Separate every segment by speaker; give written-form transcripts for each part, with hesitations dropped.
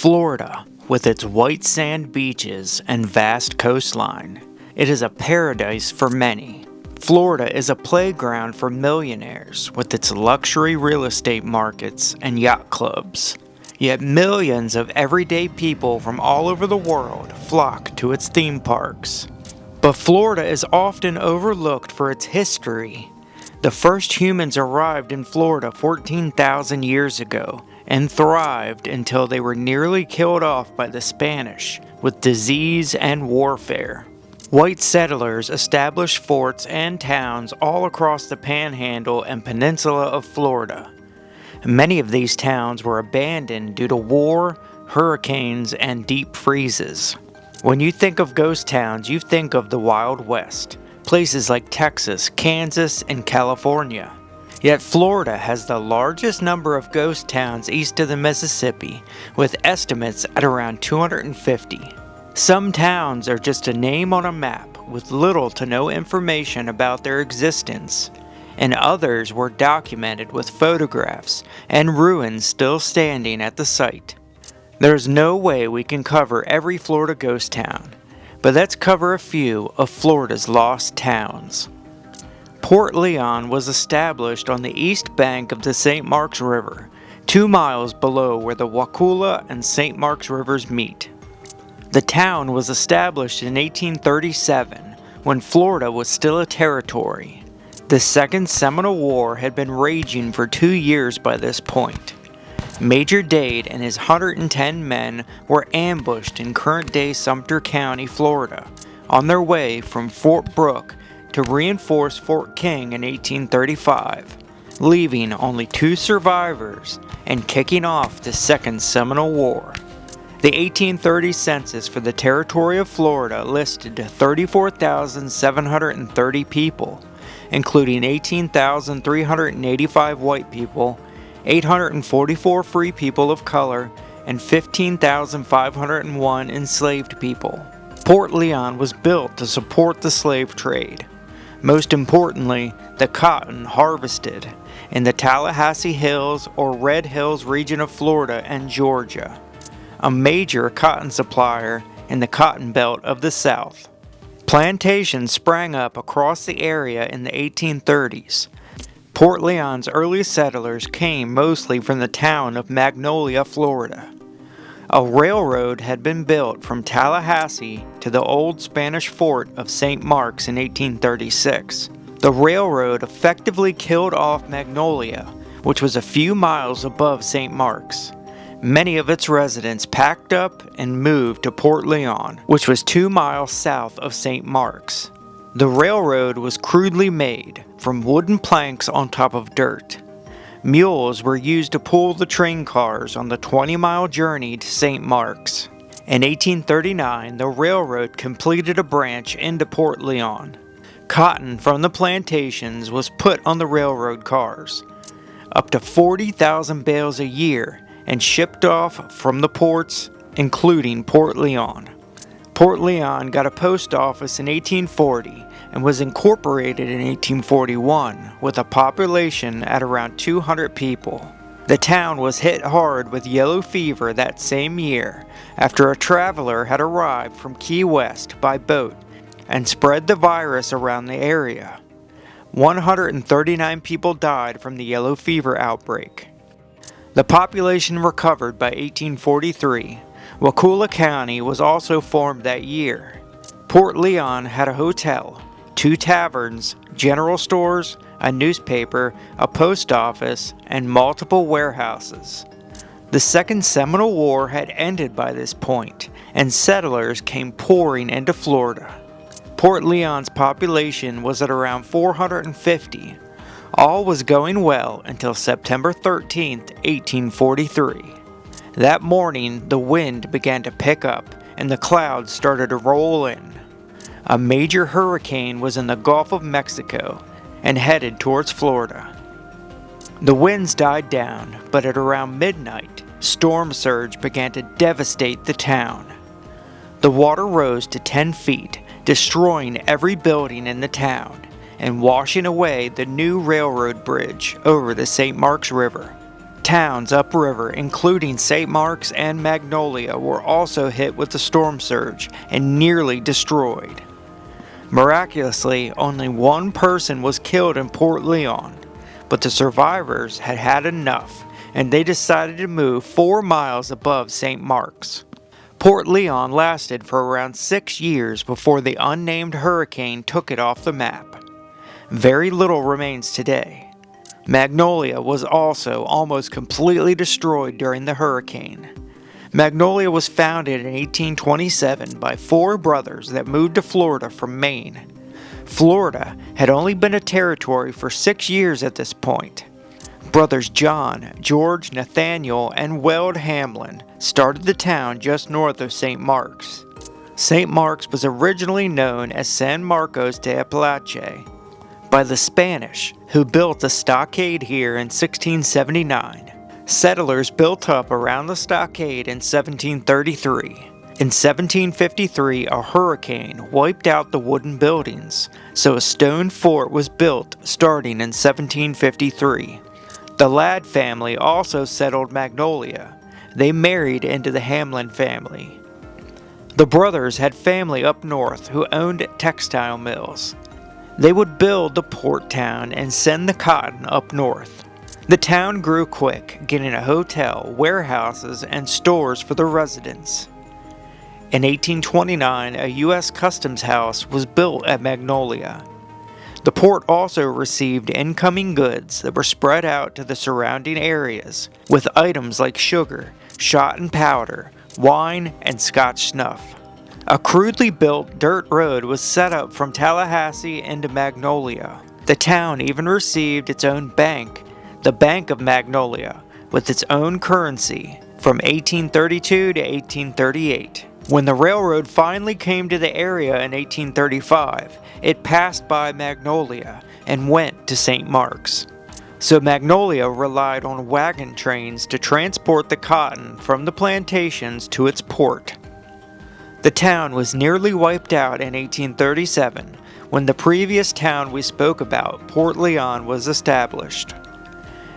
Speaker 1: Florida, with its white sand beaches and vast coastline, it is a paradise for many. Florida is a playground for millionaires with its luxury real estate markets and yacht clubs. Yet millions of everyday people from all over the world flock to its theme parks. But Florida is often overlooked for its history. The first humans arrived in Florida 14,000 years ago and thrived until they were nearly killed off by the Spanish with disease and warfare. White settlers established forts and towns all across the Panhandle and Peninsula of Florida. Many of these towns were abandoned due to war, hurricanes, and deep freezes. When you think of ghost towns, you think of the Wild West, places like Texas, Kansas, and California. Yet Florida has the largest number of ghost towns east of the Mississippi, with estimates at around 250. Some towns are just a name on a map with little to no information about their existence, and others were documented with photographs and ruins still standing at the site. There's no way we can cover every Florida ghost town, but let's cover a few of Florida's lost towns. Port Leon was established on the east bank of the St. Marks River, 2 miles below where the Wakulla and St. Marks Rivers meet. The town was established in 1837 when Florida was still a territory. The Second Seminole War had been raging for 2 years by this point. Major Dade and his 110 men were ambushed in current-day Sumter County, Florida, on their way from Fort Brooke to reinforce Fort King in 1835, leaving only 2 survivors and kicking off the Second Seminole War. The 1830 census for the territory of Florida listed 34,730 people, including 18,385 white people, 844 free people of color, and 15,501 enslaved people. Port Leon was built to support the slave trade. Most importantly, the cotton harvested in the Tallahassee Hills or Red Hills region of Florida and Georgia, a major cotton supplier in the Cotton Belt of the South. Plantations sprang up across the area in the 1830s. Port Leon's early settlers came mostly from the town of Magnolia, Florida. A railroad had been built from Tallahassee to the old Spanish fort of St. Marks in 1836. The railroad effectively killed off Magnolia, which was a few miles above St. Marks. Many of its residents packed up and moved to Port Leon, which was 2 miles south of St. Marks. The railroad was crudely made from wooden planks on top of dirt. Mules were used to pull the train cars on the 20-mile journey to St. Marks. In 1839, the railroad completed a branch into Port Leon. Cotton from the plantations was put on the railroad cars, up to 40,000 bales a year, and shipped off from the ports, including Port Leon. Port Leon got a post office in 1840 and was incorporated in 1841 with a population at around 200 people. The town was hit hard with yellow fever that same year after a traveler had arrived from Key West by boat and spread the virus around the area. 139 people died from the yellow fever outbreak. The population recovered by 1843. Wakulla County was also formed that year. Port Leon had a hotel, 2 taverns, general stores, a newspaper, a post office, and multiple warehouses. The Second Seminole War had ended by this point, and settlers came pouring into Florida. Port Leon's population was at around 450. All was going well until September 13, 1843. That morning, the wind began to pick up and the clouds started to roll in. A major hurricane was in the Gulf of Mexico and headed towards Florida. The winds died down, but at around midnight, storm surge began to devastate the town. The water rose to 10 feet, destroying every building in the town and washing away the new railroad bridge over the St. Marks River. Towns upriver, including St. Mark's and Magnolia, were also hit with the storm surge and nearly destroyed. Miraculously, only one person was killed in Port Leon, but the survivors had had enough, and they decided to move 4 miles above St. Mark's. Port Leon lasted for around 6 years before the unnamed hurricane took it off the map. Very little remains today. Magnolia was also almost completely destroyed during the hurricane. Magnolia was founded in 1827 by 4 brothers that moved to Florida from Maine. Florida had only been a territory for 6 years at this point. Brothers John, George, Nathaniel, and Weld Hamlin started the town just north of St. Mark's. St. Mark's was originally known as San Marcos de Apalache by the Spanish, who built a stockade here in 1679. Settlers built up around the stockade in 1733. In 1753, a hurricane wiped out the wooden buildings, so a stone fort was built starting in 1753. The Ladd family also settled Magnolia. They married into the Hamlin family. The brothers had family up north who owned textile mills. They would build the port town and send the cotton up north. The town grew quick, getting a hotel, warehouses, and stores for the residents. In 1829, a U.S. Customs House was built at Magnolia. The port also received incoming goods that were spread out to the surrounding areas, with items like sugar, shot and powder, wine, and Scotch snuff. A crudely built dirt road was set up from Tallahassee into Magnolia. The town even received its own bank, the Bank of Magnolia, with its own currency, from 1832 to 1838. When the railroad finally came to the area in 1835, it passed by Magnolia and went to St. Mark's. So Magnolia relied on wagon trains to transport the cotton from the plantations to its port. The town was nearly wiped out in 1837 when the previous town we spoke about, Port Leon, was established.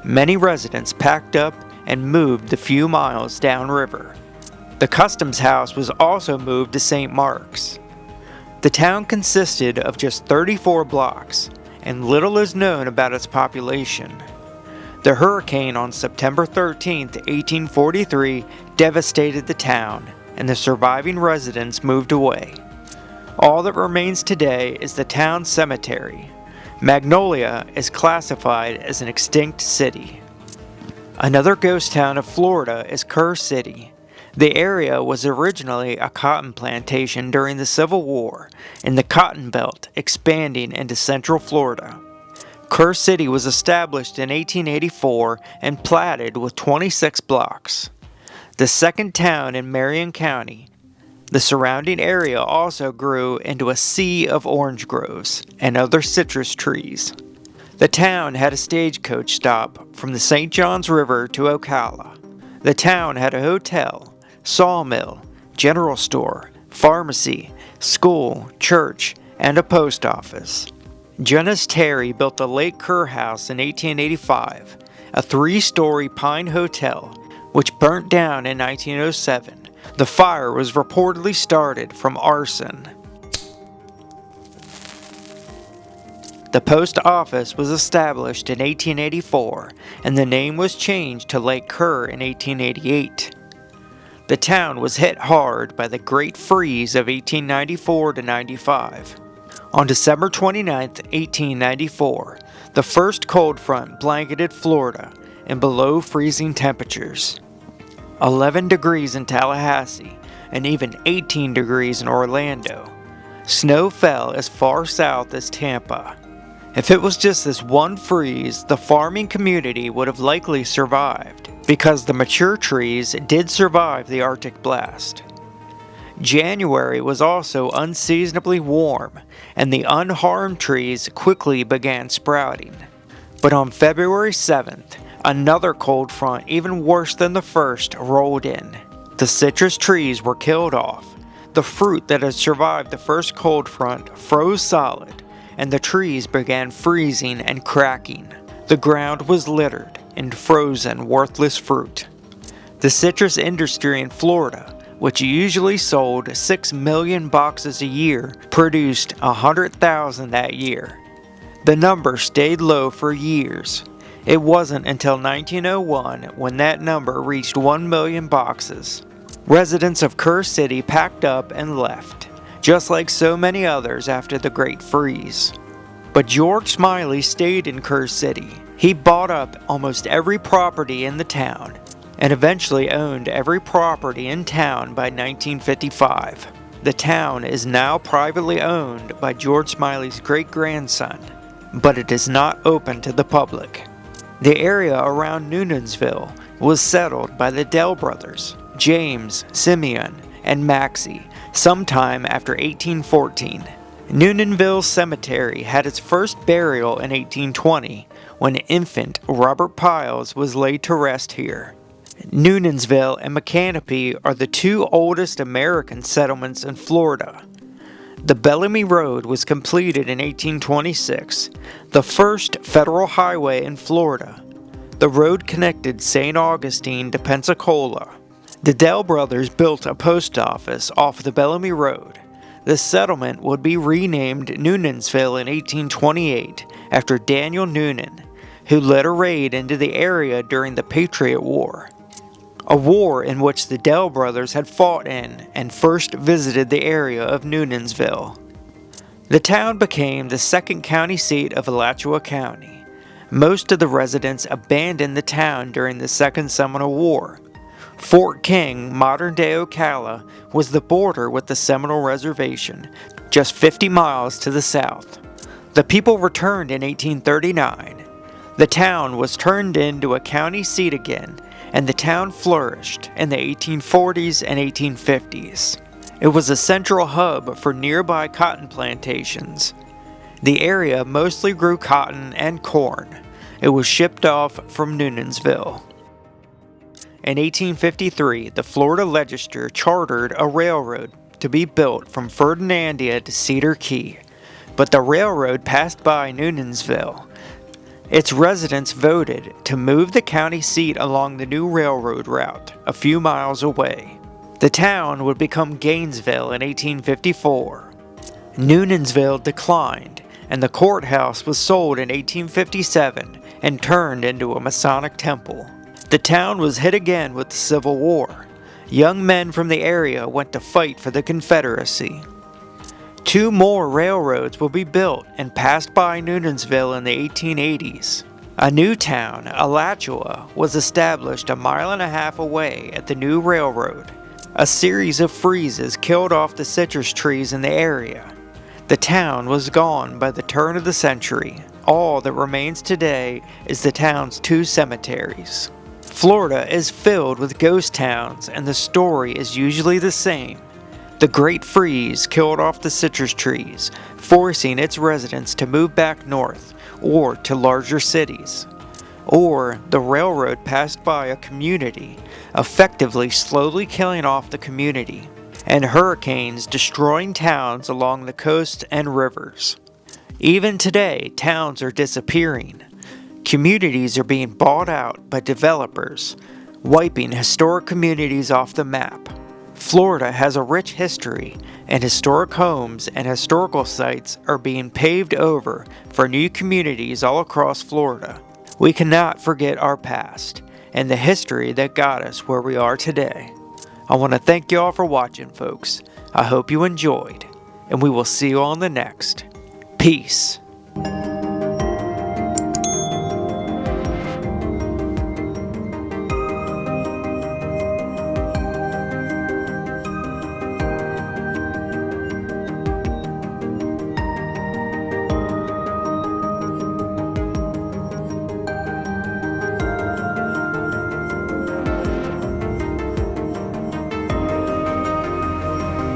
Speaker 1: Many residents packed up and moved the few miles downriver. The Customs House was also moved to St. Mark's. The town consisted of just 34 blocks, and little is known about its population. The hurricane on September 13, 1843, devastated the town, and the surviving residents moved away. All that remains today is the town cemetery. Magnolia is classified as an extinct city. Another ghost town of Florida is Kerr City. The area was originally a cotton plantation during the Civil War, and the Cotton Belt expanding into Central Florida. Kerr City was established in 1884 and platted with 26 blocks. The second town in Marion County, the surrounding area also grew into a sea of orange groves and other citrus trees. The town had a stagecoach stop from the St. Johns River to Ocala. The town had a hotel, sawmill, general store, pharmacy, school, church, and a post office. Jonas Terry built the Lake Kerr House in 1885, a 3-story pine hotel, which burnt down in 1907. The fire was reportedly started from arson. The post office was established in 1884, and the name was changed to Lake Kerr in 1888. The town was hit hard by the Great Freeze of 1894 to 95. On December 29, 1894, the first cold front blanketed Florida in below freezing temperatures. 11 degrees in Tallahassee, and even 18 degrees in Orlando. Snow fell as far south as Tampa. If it was just this one freeze, the farming community would have likely survived, because the mature trees did survive the Arctic blast. January was also unseasonably warm, and the unharmed trees quickly began sprouting. But on February 7th, another cold front, even worse than the first, rolled in. The citrus trees were killed off. The fruit that had survived the first cold front froze solid, and the trees began freezing and cracking. The ground was littered, and frozen, worthless fruit. The citrus industry in Florida, which usually sold 6 million boxes a year, produced 100,000 that year. The number stayed low for years. It wasn't until 1901 when that number reached 1 million boxes. Residents of Kerr City packed up and left, just like so many others after the Great Freeze. But George Smiley stayed in Kerr City. He bought up almost every property in the town, and eventually owned every property in town by 1955. The town is now privately owned by George Smiley's great-grandson, but it is not open to the public. The area around Newnansville was settled by the Dell brothers, James, Simeon, and Maxie, sometime after 1814. Newnansville Cemetery had its first burial in 1820, when infant Robert Piles was laid to rest here. Newnansville and Micanopy are the two oldest American settlements in Florida. The Bellamy Road was completed in 1826, the first federal highway in Florida. The road connected St. Augustine to Pensacola. The Dell brothers built a post office off the Bellamy Road. The settlement would be renamed Newnansville in 1828 after Daniel Noonan, who led a raid into the area during the Patriot War, a war in which the Dell brothers had fought in and first visited the area of Newnansville. The town became the second county seat of Alachua County. Most of the residents abandoned the town during the Second Seminole War. Fort King, modern-day Ocala, was the border with the Seminole Reservation, just 50 miles to the south. The people returned in 1839. The town was turned into a county seat again, and the town flourished in the 1840s and 1850s. It was a central hub for nearby cotton plantations. The area mostly grew cotton and corn. It was shipped off from Newnansville. In 1853, the Florida legislature chartered a railroad to be built from Ferdinandia to Cedar Key, but the railroad passed by Newnansville. Its residents voted to move the county seat along the new railroad route a few miles away. The town would become Gainesville in 1854. Newnansville declined, and the courthouse was sold in 1857 and turned into a Masonic temple. The town was hit again with the Civil War. Young men from the area went to fight for the Confederacy. 2 more railroads will be built and passed by Newnansville in the 1880s. A new town, Alachua, was established 1.5 miles away at the new railroad. A series of freezes killed off the citrus trees in the area. The town was gone by the turn of the century. All that remains today is the town's 2 cemeteries. Florida is filled with ghost towns, and the story is usually the same. The Great Freeze killed off the citrus trees, forcing its residents to move back north or to larger cities. Or the railroad passed by a community, effectively slowly killing off the community, and hurricanes destroying towns along the coast and rivers. Even today, towns are disappearing. Communities are being bought out by developers, wiping historic communities off the map. Florida has a rich history, and historic homes and historical sites are being paved over for new communities all across Florida. We cannot forget our past and the history that got us where we are today. I want to thank you all for watching, folks. I hope you enjoyed, and we will see you on the next. Peace.